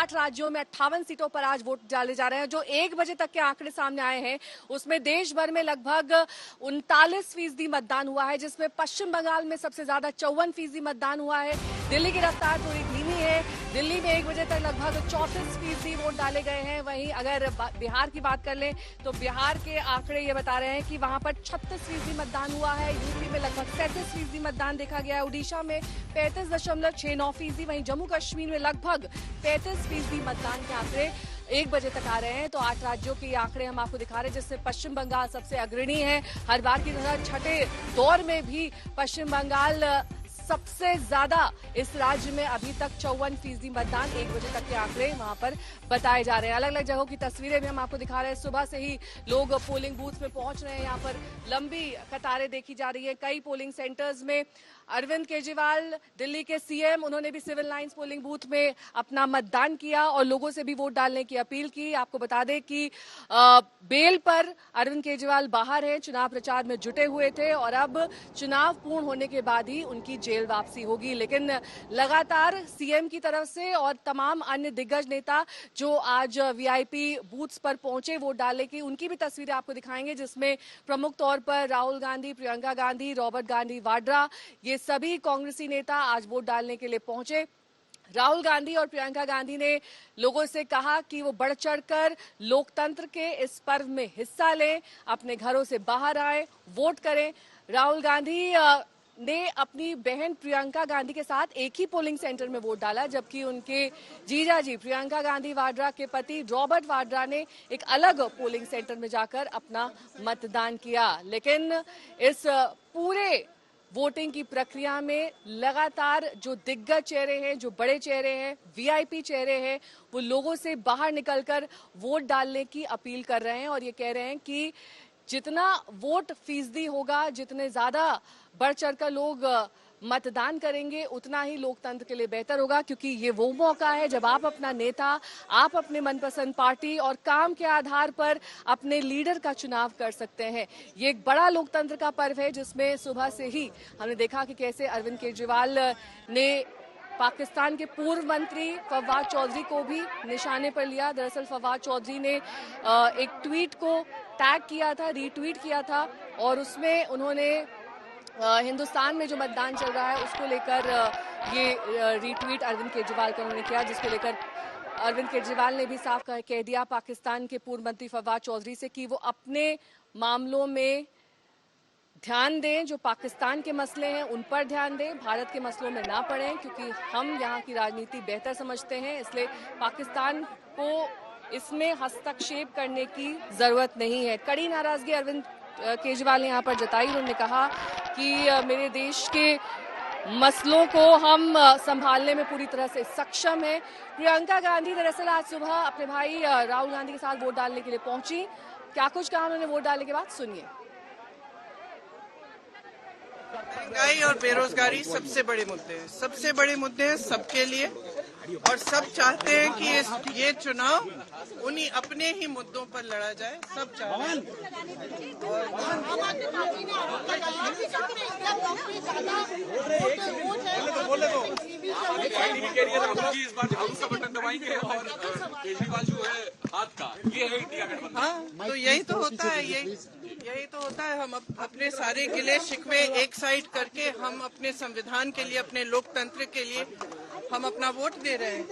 8 राज्यों में 58 सीटों पर आज वोट डाले जा रहे हैं। जो 1 बजे तक के आंकड़े सामने आए हैं उसमें देश भर में लगभग 39% मतदान हुआ है, जिसमें पश्चिम बंगाल में सबसे ज्यादा 54% मतदान हुआ है। दिल्ली की रफ्तार थोड़ी धीमी है। दिल्ली में 1 बजे तक लगभग 34% वोट डाले गए हैं। वहीं अगर बिहार की बात कर लें तो बिहार के आंकड़े ये बता रहे हैं कि वहां पर 36% मतदान हुआ है। यूपी में लगभग 37% मतदान देखा गया है। उड़ीसा में 35.69%, वहीं जम्मू कश्मीर में लगभग 35% मतदान के आंकड़े 1 बजे तक आ रहे हैं। तो 8 राज्यों के आंकड़े हम आपको दिखा रहे हैं, जिससे पश्चिम बंगाल सबसे अग्रणी है। हर बार की तरह छठे दौर में भी पश्चिम बंगाल सबसे ज्यादा इस राज्य में अभी तक 54% मतदान 1 बजे तक के आंकड़े वहां पर बताए जा रहे हैं। अलग अलग जगहों की तस्वीरें भी हम आपको दिखा रहे हैं। सुबह से ही लोग पोलिंग बूथ में पहुंच रहे हैं। यहाँ पर लंबी कतारें देखी जा रही है। कई पोलिंग सेंटर्स में अरविंद केजरीवाल दिल्ली के सीएम, उन्होंने भी सिविल लाइंस पोलिंग बूथ में अपना मतदान किया और लोगों से भी वोट डालने की अपील की। आपको बता दें कि बेल पर अरविंद केजरीवाल बाहर हैं, चुनाव प्रचार में जुटे हुए थे और अब चुनाव पूर्ण होने के बाद ही उनकी जेल वापसी होगी। लेकिन लगातार सीएम की तरफ से और तमाम अन्य दिग्गज नेता जो आज वीआईपी बूथ्स पर पहुंचे वोट डालने की, उनकी भी तस्वीरें आपको दिखाएंगे, जिसमें प्रमुख तौर पर राहुल गांधी, प्रियंका गांधी, रॉबर्ट गांधी वाड्रा, ये सभी कांग्रेसी नेता आज वोट डालने के लिए पहुंचे। राहुल गांधी और प्रियंका गांधी ने लोगों से कहा कि वो बढ़ चढ़कर लोकतंत्र के इस पर्व में हिस्सा लें, अपने घरों से बाहर आए, वोट करें। राहुल गांधी ने अपनी बहन प्रियंका गांधी के साथ एक ही पोलिंग सेंटर में वोट डाला, जबकि उनके जीजाजी प्रियंका गांधी वाड्रा के पति रॉबर्ट वाड्रा ने एक अलग पोलिंग सेंटर में जाकर अपना मतदान किया। लेकिन इस पूरे वोटिंग की प्रक्रिया में लगातार जो दिग्गज चेहरे हैं, जो बड़े चेहरे हैं, वीआईपी चेहरे हैं, वो लोगों से बाहर निकलकर वोट डालने की अपील कर रहे हैं और ये कह रहे हैं कि जितना वोट फीसदी होगा, जितने ज्यादा बढ़ चढ़कर लोग मतदान करेंगे, उतना ही लोकतंत्र के लिए बेहतर होगा, क्योंकि ये वो मौका है जब आप अपना नेता, आप अपने मनपसंद पार्टी और काम के आधार पर अपने लीडर का चुनाव कर सकते हैं। ये एक बड़ा लोकतंत्र का पर्व है, जिसमें सुबह से ही हमने देखा कि कैसे अरविंद केजरीवाल ने पाकिस्तान के पूर्व मंत्री फवाद चौधरी को भी निशाने पर लिया। दरअसल फवाद चौधरी ने एक ट्वीट को टैग किया था, रीट्वीट किया था और उसमें उन्होंने हिंदुस्तान में जो मतदान चल रहा है उसको लेकर ये रीट्वीट अरविंद केजरीवाल का उन्होंने किया, जिसको लेकर अरविंद केजरीवाल ने भी साफ कह दिया पाकिस्तान के पूर्व मंत्री फवाद चौधरी से कि वो अपने मामलों में ध्यान दें, जो पाकिस्तान के मसले हैं उन पर ध्यान दें, भारत के मसलों में ना पड़ें, क्योंकि हम यहाँ की राजनीति बेहतर समझते हैं, इसलिए पाकिस्तान को इसमें हस्तक्षेप करने की जरूरत नहीं है। कड़ी नाराजगी अरविंद केजरीवाल ने यहाँ पर जताई। उन्होंने कहा कि मेरे देश के मसलों को हम संभालने में पूरी तरह से सक्षम है। प्रियंका गांधी दरअसल आज सुबह अपने भाई राहुल गांधी के साथ वोट डालने के लिए पहुंची। क्या कुछ कहा उन्होंने वोट डालने के बाद, सुनिए। महंगाई और बेरोजगारी सबसे बड़े मुद्दे हैं, सबसे बड़े मुद्दे हैं सबके लिए और सब चाहते हैं कि ये चुनाव उन्हीं अपने ही मुद्दों पर लड़ा जाए। सब चाहते हैं। इस बार झाड़ू का बटन दबाएंगे और केजरीवाल जो है हाथ का, ये है इंडिया गठबंधन। हाँ, तो यही तो होता है, यही तो होता है। हम अपने सारे गिले शिकवे एक साइड करके हम अपने संविधान के लिए, अपने लोकतंत्र के लिए हम अपना वोट दे रहे हैं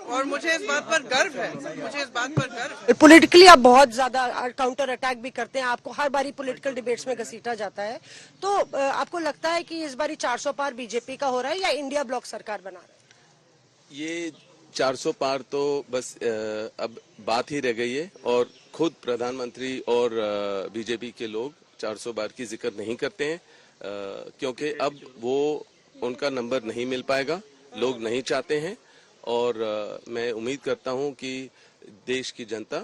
और मुझे इस बात पर गर्व है, मुझे इस बात पर गर्व है। पॉलिटिकली आप बहुत ज्यादा काउंटर अटैक भी करते हैं, आपको हर बारी पॉलिटिकल डिबेट्स में घसीटा जाता है, तो आपको लगता है कि इस बारी 400 पार बीजेपी का हो रहा है या इंडिया ब्लॉक सरकार बना रहा है? ये 400 पार तो बस अब बात ही रह गई है और खुद प्रधानमंत्री और बीजेपी के लोग 400 पार की जिक्र नहीं करते हैं, क्योंकि अब वो उनका नंबर नहीं मिल पाएगा, लोग नहीं चाहते हैं। और मैं उम्मीद करता हूं कि देश की जनता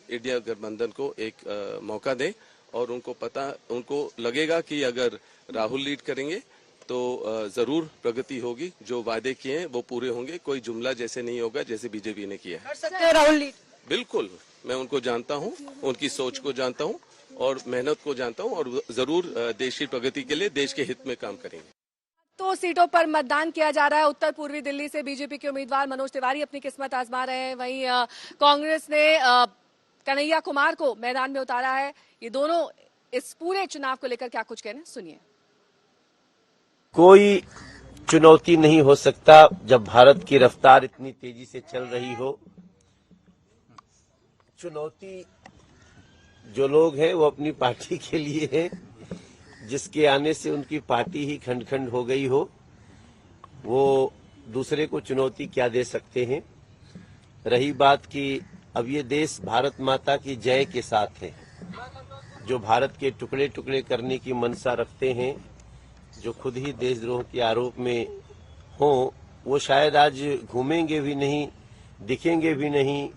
इंडिया गठबंधन को एक मौका दे और उनको लगेगा कि अगर राहुल लीड करेंगे तो जरूर प्रगति होगी, जो वादे किए हैं वो पूरे होंगे, कोई जुमला जैसे नहीं होगा जैसे बीजेपी ने किया है। कर सकते हैं राहुल लीड? बिल्कुल, मैं उनको जानता हूं, उनकी सोच को जानता हूं और मेहनत को जानता हूं और जरूर देश की प्रगति के लिए देश के हित में काम करेंगे। तो सीटों पर मतदान किया जा रहा है। उत्तर पूर्वी दिल्ली से बीजेपी के उम्मीदवार मनोज तिवारी अपनी किस्मत आजमा रहे हैं। वहीं कांग्रेस ने कन्हैया कुमार को मैदान में उतारा है। ये दोनों इस पूरे चुनाव को लेकर क्या कुछ कहना, सुनिए। कोई चुनौती नहीं हो सकता जब भारत की रफ्तार इतनी तेजी से चल रही हो। चुनौती जो लोग हैं वो अपनी पार्टी के लिए है, जिसके आने से उनकी पार्टी ही खंड खंड हो गई हो, वो दूसरे को चुनौती क्या दे सकते हैं। रही बात कि अब ये देश भारत माता की जय के साथ है। जो भारत के टुकड़े टुकड़े करने की मंशा रखते हैं, जो खुद ही देशद्रोह के आरोप में हों, वो शायद आज घूमेंगे भी नहीं, दिखेंगे भी नहीं।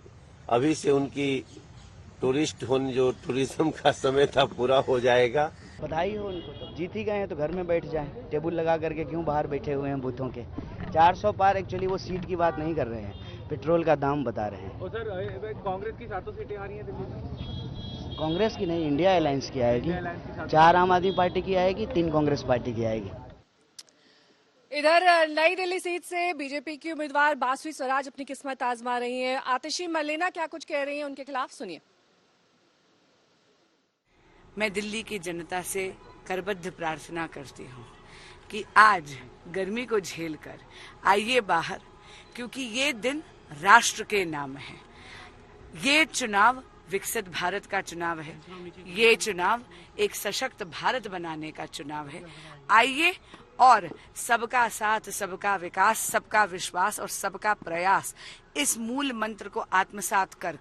अभी से उनकी टूरिस्ट होने जो टूरिज्म का समय था पूरा हो जाएगा। बधाई हो उनको, तो जीत ही गए हैं तो घर में बैठ जाएं। टेबल लगा करके क्यों बाहर बैठे हुए हैं बूथों के। 400 पार एक्चुअली वो सीट की बात नहीं कर रहे हैं, पेट्रोल का दाम बता रहे हैं। और सर कांग्रेस की 7 सीटें आ रही हैं दिल्ली में। कांग्रेस की नहीं, इंडिया अलायंस की आएगी। 4 आम आदमी पार्टी की आएगी, 3 कांग्रेस पार्टी की आएगी। इधर नई दिल्ली सीट से बीजेपी की उम्मीदवार बासुई स्वराज अपनी किस्मत आजमा रही हैं। आतिशी मलिना क्या कुछ कह रही हैं उनके खिलाफ, सुनिए। मैं दिल्ली की जनता से करबद्ध प्रार्थना करती हूँ कि आज गर्मी को झेलकर आइए बाहर, क्योंकि ये दिन राष्ट्र के नाम है। ये चुनाव विकसित भारत का चुनाव है। ये चुनाव एक सशक्त भारत बनाने का चुनाव है। आइए और सबका साथ, सबका विकास, सबका विश्वास और सबका प्रयास, इस मूल मंत्र को आत्मसात कर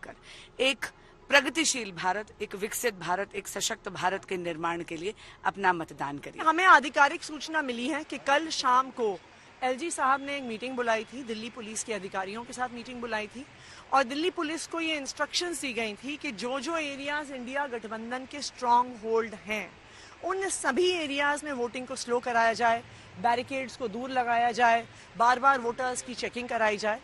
एक प्रगतिशील भारत, एक विकसित भारत, एक सशक्त भारत के निर्माण के लिए अपना मतदान करिए। हमें आधिकारिक सूचना मिली है कि कल शाम को एलजी साहब ने एक मीटिंग बुलाई थी, दिल्ली पुलिस के अधिकारियों के साथ मीटिंग बुलाई थी, और दिल्ली पुलिस को ये इंस्ट्रक्शंस दी गई थी कि जो जो एरियाज इंडिया गठबंधन के स्ट्रांग होल्ड हैं, उन सभी एरियाज में वोटिंग को स्लो कराया जाए, बैरिकेड्स को दूर लगाया जाए, बार बार वोटर्स की चेकिंग कराई जाए।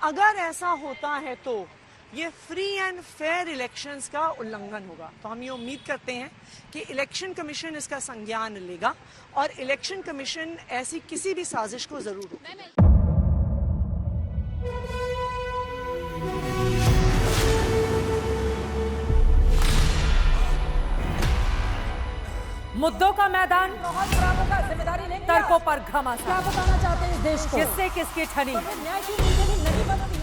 अगर ऐसा होता है तो ये फ्री एंड फेयर इलेक्शंस का उल्लंघन होगा। तो हम ये उम्मीद करते हैं कि इलेक्शन कमीशन इसका संज्ञान लेगा और इलेक्शन कमीशन ऐसी किसी भी साजिश को जरूर रोकेगा। मुद्दों का मैदान, तर्कों पर घमासान। क्या बताना चाहते हैं इस देश को? किससे किसकी ठनी,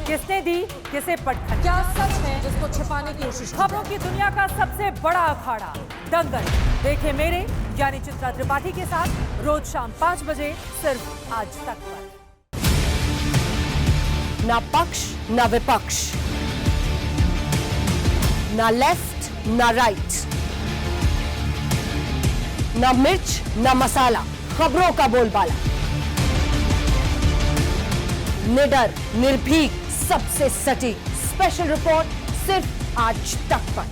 किसने दी किसे पटखनी, क्या सच है जिसको छिपाने की कोशिश। खबरों की दुनिया का सबसे बड़ा अखाड़ा दंगल देखे मेरे यानी चित्रा त्रिपाठी के साथ रोज शाम 5 बजे सिर्फ आज तक पर। ना पक्ष ना विपक्ष, ना लेफ्ट ना राइट, ना मिर्च ना मसाला, खबरों का बोलबाला, निडर निर्भीक सबसे सटीक स्पेशल रिपोर्ट सिर्फ आज तक पर।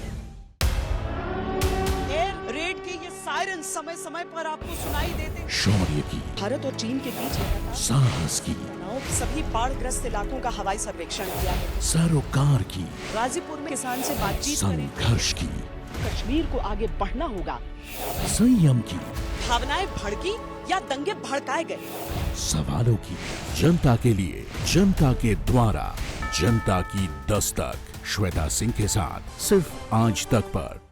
एयर रेड के ये सायरन समय समय पर आपको सुनाई देते। शौर्य की, भारत और चीन के बीच साहस की, सभी बाढ़ग्रस्त इलाकों का हवाई सर्वेक्षण किया है। सरोकार की, गाजीपुर में किसान से बातचीत करें। संघर्ष की, कश्मीर को आगे बढ़ना होगा। संयम की, भावनाएं भड़की या दंगे भड़काए गए। सवालों की, जनता के लिए, जनता के द्वारा, जनता की दस्तक। श्वेता सिंह के साथ सिर्फ आज तक पर।